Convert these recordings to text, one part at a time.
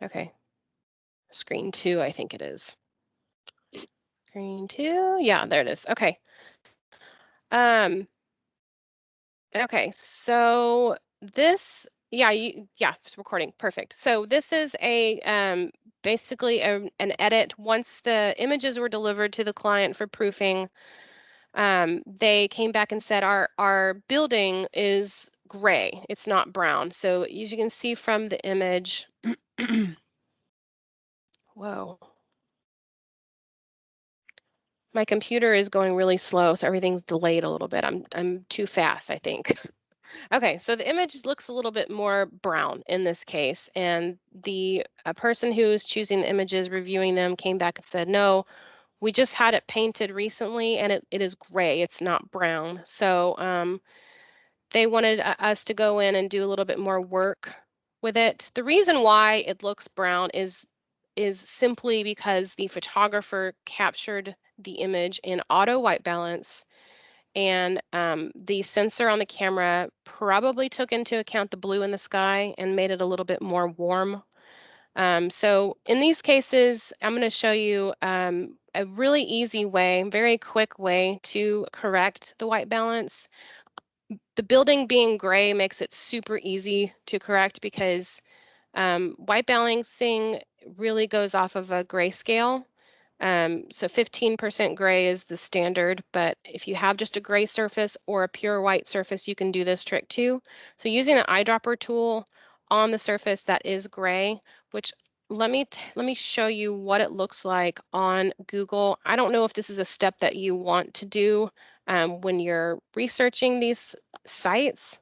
Okay. Screen 2, I think it is. Screen 2. Yeah, there it is. Okay. Um, okay. So this, yeah, yeah, it's recording. Perfect. So this is a basically an edit. Once the images were delivered to the client for proofing, they came back and said our building is gray. It's not brown. So as you can see from the image, whoa. My computer is going really slow, so everything's delayed a little bit. I'm too fast, I think. Okay, so the image looks a little bit more brown in this case, and the person who's choosing the images, reviewing them, came back and said, no, we just had it painted recently, and it is gray. It's not brown. So they wanted us to go in and do a little bit more work with it. The reason why it looks brown is simply because the photographer captured the image in auto white balance, and the sensor on the camera probably took into account the blue in the sky and made it a little bit more warm. So in these cases, I'm going to show you a really easy way, very quick way to correct the white balance. The building being gray makes it super easy to correct because white balancing really goes off of a grayscale. So 15% gray is the standard, but if you have just a gray surface or a pure white surface, you can do this trick too. So using the eyedropper tool on the surface that is gray, which let me show you what it looks like on Google. I don't know if this is a step that you want to do when you're researching these sites,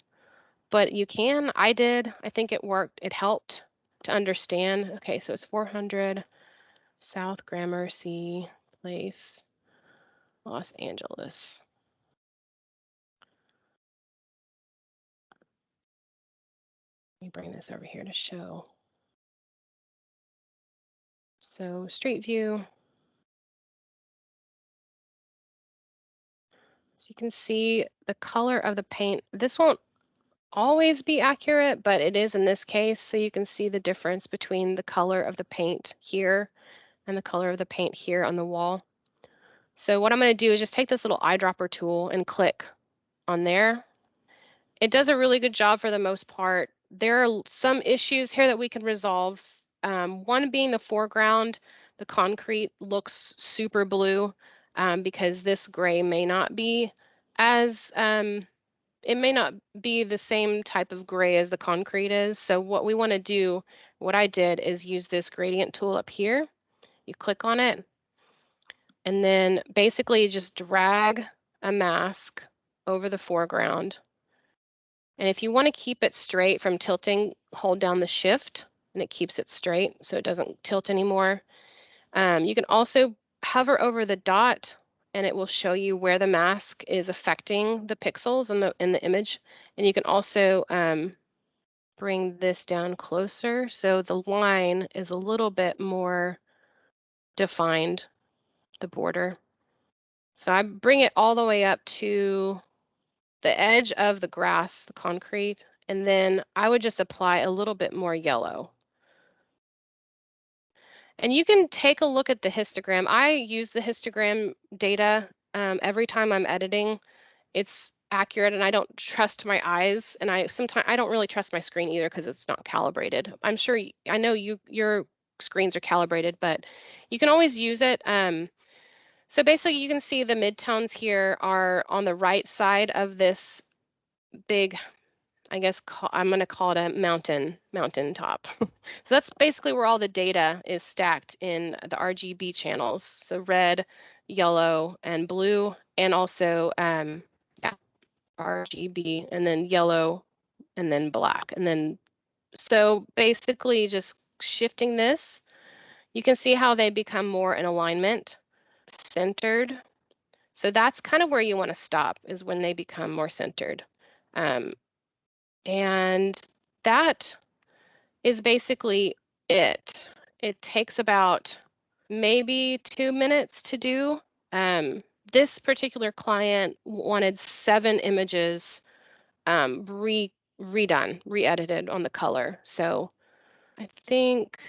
but you can. I did. I think it worked. It helped to understand. Okay, so it's 400 South Gramercy Place, Los Angeles. Let me bring this over here to show. So Street View. So you can see the color of the paint. This won't always be accurate, but it is in this case. So you can see the difference between the color of the paint here and the color of the paint here on the wall. So what I'm going to do is just take this little eyedropper tool and click on there. It does a really good job for the most part. There are some issues here that we can resolve. One being the foreground, the concrete looks super blue because this gray may not be as, it may not be the same type of gray as the concrete is. So what we want to do, what I did is use this gradient tool up here. You click on it and then basically just drag a mask over the foreground. And if you want to keep it straight from tilting, hold down the shift and it keeps it straight so it doesn't tilt anymore. You can also hover over the dot and it will show you where the mask is affecting the pixels in the image. And you can also bring this down closer so the line is a little bit more defined, the border. So I bring it all the way up to the edge of the grass, the concrete, and then I would just apply a little bit more yellow. And you can take a look at the histogram. I use the histogram data every time I'm editing. It's accurate and I don't trust my eyes, and I don't really trust my screen either because it's not calibrated. I'm sure I know your screens are calibrated, but you can always use it. So basically you can see the midtones here are on the right side of this big, I guess I'm going to call it a mountaintop. So that's basically where all the data is stacked in the RGB channels. So red, yellow, and blue, and also yeah, RGB, and then yellow, and then black. And then so basically just shifting this, you can see how they become more in alignment, centered. So that's kind of where you want to stop, is when they become more centered. Um, and that is basically it. It takes about maybe 2 minutes to do. This particular client wanted 7 images redone, re-edited on the color. So I think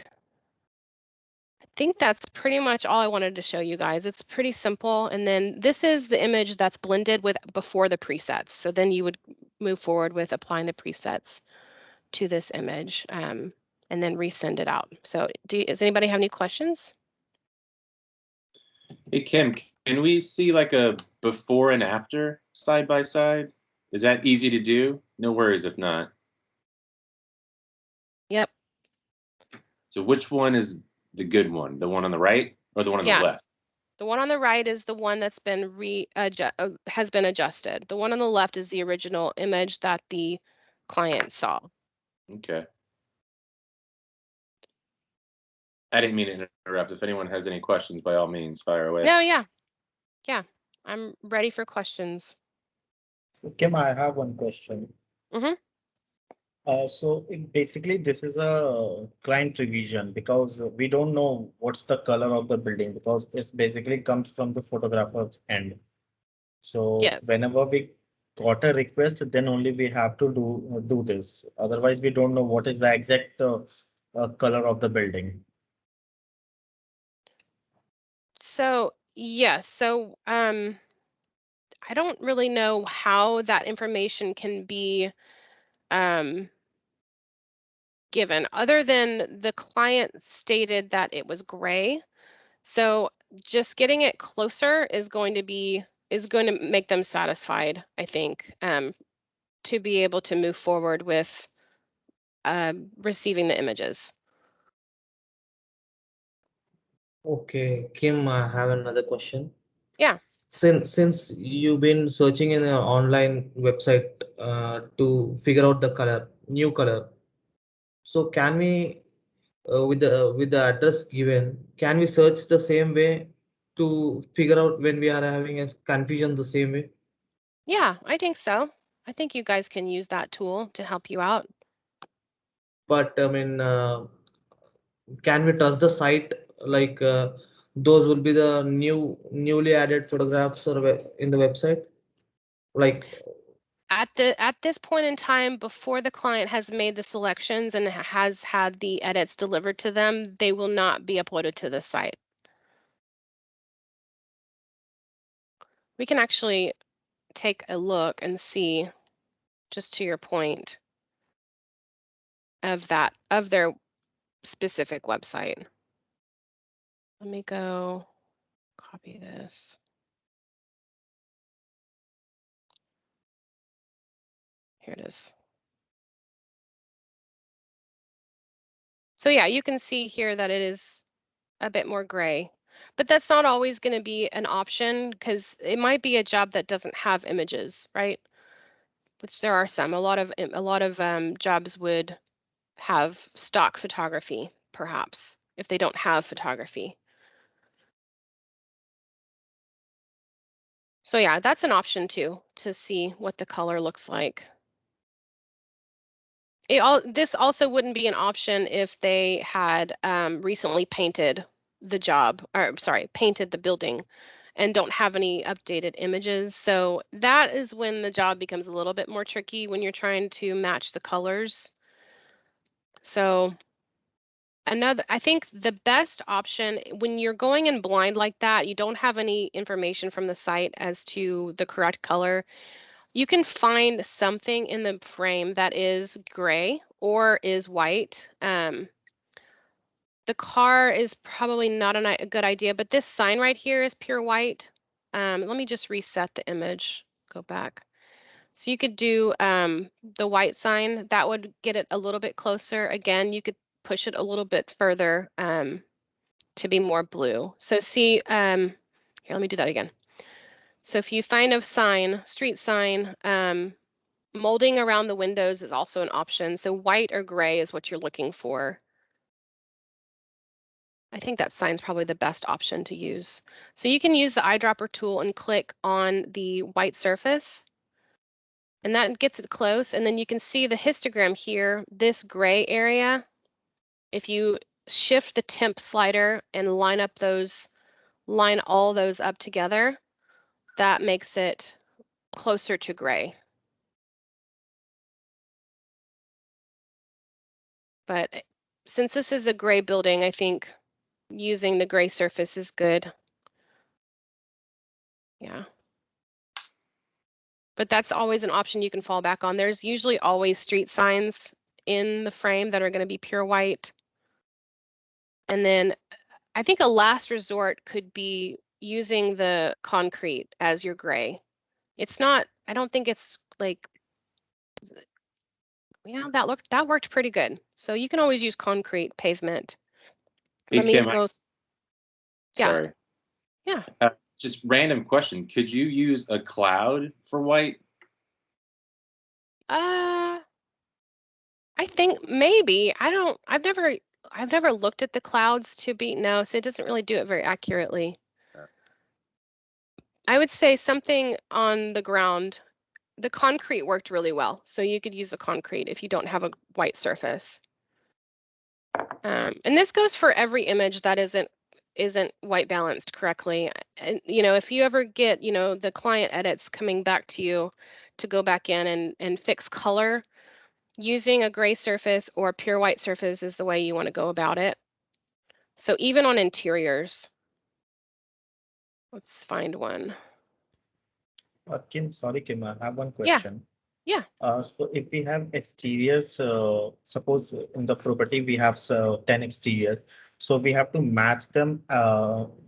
think that's pretty much all I wanted to show you guys. It's pretty simple. And then this is the image that's blended with before the presets. So then you would move forward with applying the presets to this image and then resend it out. So does anybody have any questions? Hey, Kim, can we see like a before and after side by side? Is that easy to do? No worries if not. Yep. So which one is the good one? The one on the right or the one on the left? Yes. The one on the right is the one that's been has been adjusted. The one on the left is the original image that the client saw. Okay. I didn't mean to interrupt. If anyone has any questions, by all means, fire away. No, yeah. Yeah. I'm ready for questions. So Kim, I have one question. Mm-hmm. Basically, this is a client revision because we don't know what's the color of the building because it basically comes from the photographer's end. So Yes. whenever we got a request, then only we have to do this. Otherwise, we don't know what is the exact color of the building. So yes, so I don't really know how that information can be given other than the client stated that it was gray. So just getting it closer is going to make them satisfied, I think, to be able to move forward with receiving the images. Okay, Kim, I have another question. Yeah. Since you've been searching in an online website to figure out the new color, so can we, with the address given, can we search the same way to figure out when we are having a confusion the same way? Yeah, I think so. I think you guys can use that tool to help you out. But I mean, can we trust the site? Like those will be the newly added photographs or in the website, like. At this point in time, before the client has made the selections and has had the edits delivered to them, they will not be uploaded to the site. We can actually take a look and see, just to your point, of their specific website. Let me go copy this. Here it is. So yeah, you can see here that it is a bit more gray, but that's not always going to be an option because it might be a job that doesn't have images, right? Which there are some. A lot of jobs would have stock photography, perhaps, if they don't have photography. So yeah, that's an option too, to see what the color looks like. This also wouldn't be an option if they had recently painted the job, or sorry, painted the building and don't have any updated images. So that is when the job becomes a little bit more tricky when you're trying to match the colors. So I think the best option when you're going in blind like that, you don't have any information from the site as to the correct color. You can find something in the frame that is gray or is white. The car is probably not a good idea, but this sign right here is pure white. Let me just reset the image, go back. So you could do the white sign, that would get it a little bit closer. Again, you could push it a little bit further to be more blue. So see, here, let me do that again. So if you find a sign, street sign, molding around the windows is also an option. So white or gray is what you're looking for. I think that sign's probably the best option to use. So you can use the eyedropper tool and click on the white surface. And that gets it close. And then you can see the histogram here, this gray area. If you shift the temp slider and line all those up together, that makes it closer to gray. But since this is a gray building, I think using the gray surface is good. Yeah. But that's always an option you can fall back on. There's usually always street signs in the frame that are going to be pure white. And then I think a last resort could be using the concrete as your gray. It's not, I don't think it's like, yeah, that worked pretty good. So you can always use concrete pavement. Hey, Let me Kim, go. Yeah. sorry. Yeah. Just random question. Could you use a cloud for white? I think maybe. I've never looked at the clouds to be, no, so it doesn't really do it very accurately. I would say something on the ground. The concrete worked really well, so you could use the concrete if you don't have a white surface. And this goes for every image that isn't white balanced correctly. And if you ever get the client edits coming back to you to go back in and fix color, using a gray surface or a pure white surface is the way you want to go about it. So even on interiors, let's find one. Kim, sorry, Kim, I have one Yeah. question. Yeah. So if we have exteriors, suppose in the property we have 10 exterior, so we have to match them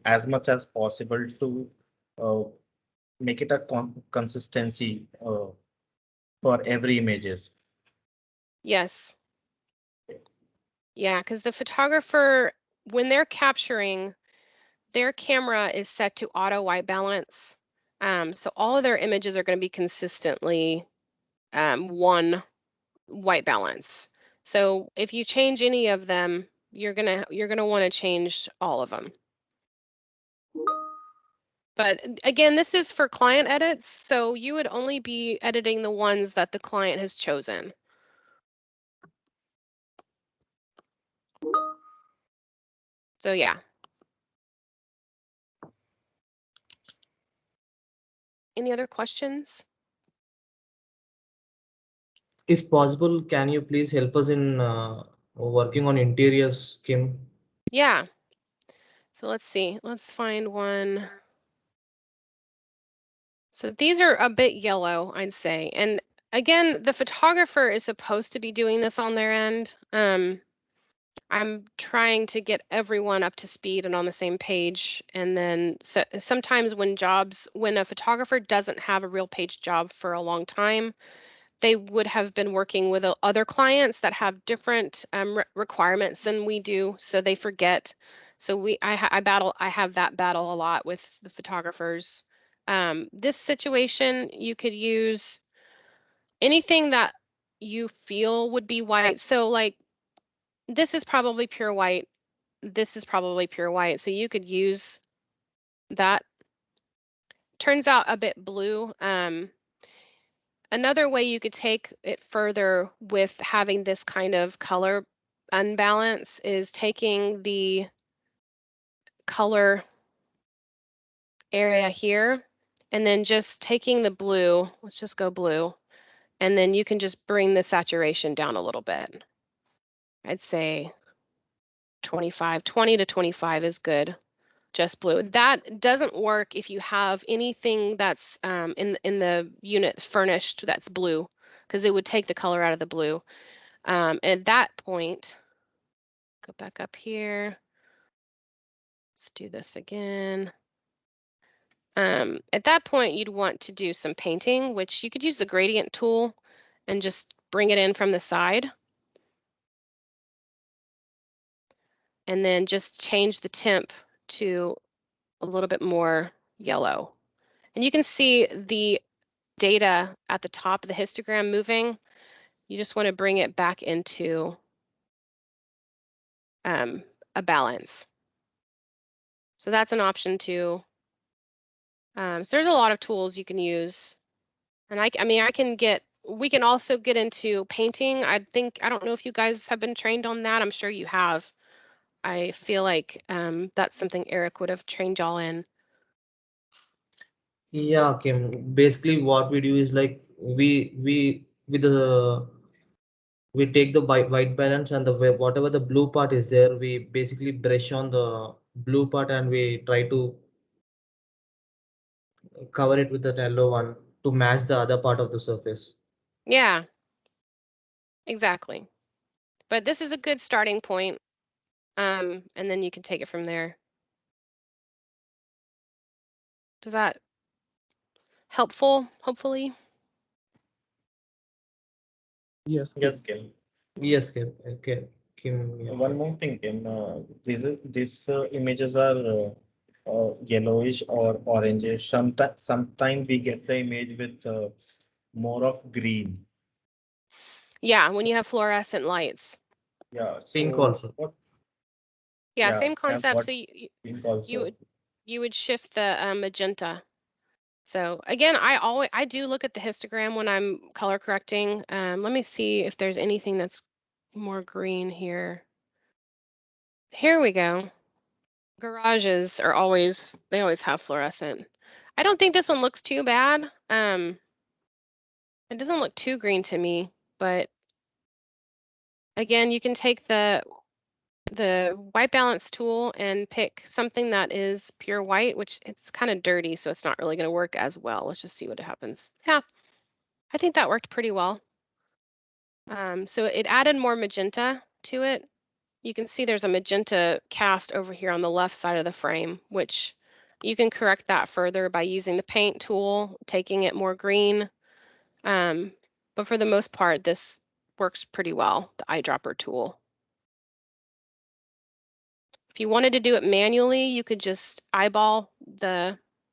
as much as possible to make it a consistency for every images. Yes. Yeah, because the photographer, when they're capturing, their camera is set to auto white balance. So all of their images are going to be consistently one white balance. So if you change any of them, you're gonna want to change all of them. But again, this is for client edits, so you would only be editing the ones that the client has chosen. So yeah. Any other questions? If possible, can you please help us in working on interiors, Kim? Yeah. So let's see. Let's find one. So these are a bit yellow, I'd say. And again, the photographer is supposed to be doing this on their end. I'm trying to get everyone up to speed and on the same page. And then sometimes when a photographer doesn't have a real page job for a long time, they would have been working with other clients that have different requirements than we do, so they forget. So I have that battle a lot with the photographers. This situation, you could use anything that you feel would be white. So like this is probably pure white. This is probably pure white. So you could use that. Turns out a bit blue. Another way you could take it further with having this kind of color unbalance is taking the color area here and then just taking the blue, let's just go blue, and then you can just bring the saturation down a little bit. I'd say 20 to 25 is good. Just blue. That doesn't work if you have anything that's in the unit furnished that's blue, because it would take the color out of the blue. And at that point, go back up here. Let's do this again. At that point, you'd want to do some painting, which you could use the gradient tool and just bring it in from the side. And then just change the temp to a little bit more yellow. And you can see the data at the top of the histogram moving. You just want to bring it back into a balance. So that's an option too. So there's a lot of tools you can use. And we can also get into painting. I don't know if you guys have been trained on that. I'm sure you have. I feel like that's something Eric would have trained y'all in. Yeah, Kim. Basically, what we do is like we with the we take the white balance and the whatever the blue part is there, we basically brush on the blue part and we try to cover it with the yellow one to match the other part of the surface. Yeah, exactly. But this is a good starting point. And then you can take it from there. Does that helpful, hopefully? Yes, Kim. Yes, Kim. Okay. Kim, yeah. One more thing, Kim. These images are yellowish or orangish. Sometimes we get the image with more of green. Yeah, when you have fluorescent lights. Yeah. Pink so also. What, Yeah, yeah, same and concept. what So pink also. you would shift the magenta. So again, I do look at the histogram when I'm color correcting. Let me see if there's anything that's more green here. Here we go. Garages are they always have fluorescent. I don't think this one looks too bad. It doesn't look too green to me, but again, you can take the white balance tool and pick something that is pure white, which it's kind of dirty, so it's not really going to work as well. Let's just see what happens. Yeah, I think that worked pretty well. So it added more magenta to it. You can see there's a magenta cast over here on the left side of the frame, which you can correct that further by using the paint tool, taking it more green. But for the most part, this works pretty well, the eyedropper tool. If you wanted to do it manually, you could just eyeball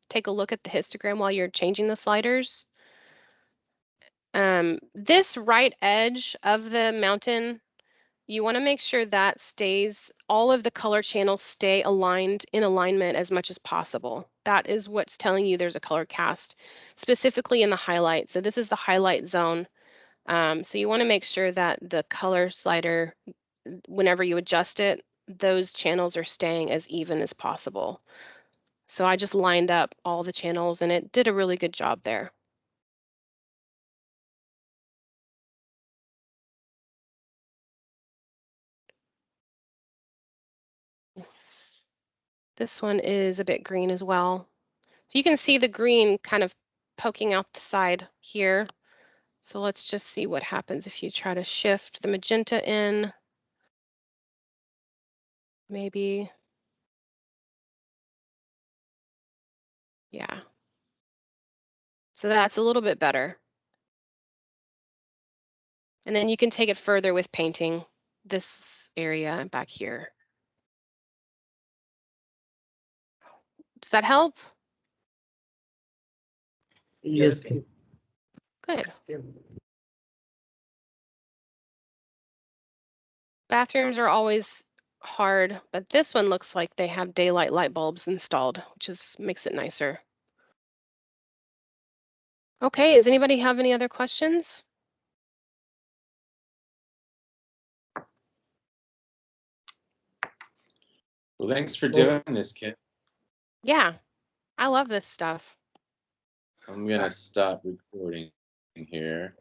take a look at the histogram while you're changing the sliders. This right edge of the mountain, you want to make sure that all of the color channels stay aligned in alignment as much as possible. That is what's telling you there's a color cast, specifically in the highlight. So this is the highlight zone. So you want to make sure that the color slider, whenever you adjust it, those channels are staying as even as possible. So I just lined up all the channels and it did a really good job there. This one is a bit green as well. So you can see the green kind of poking out the side here. So let's just see what happens if you try to shift the magenta in. Maybe. Yeah. So that's a little bit better. And then you can take it further with painting this area back here. Does that help? Yes, Kim. Good. Kim. Bathrooms are always hard, but this one looks like they have daylight light bulbs installed, which makes it nicer. Okay, does anybody have any other questions? Well, thanks for doing this, Kim. Yeah, I love this stuff. I'm gonna stop recording here.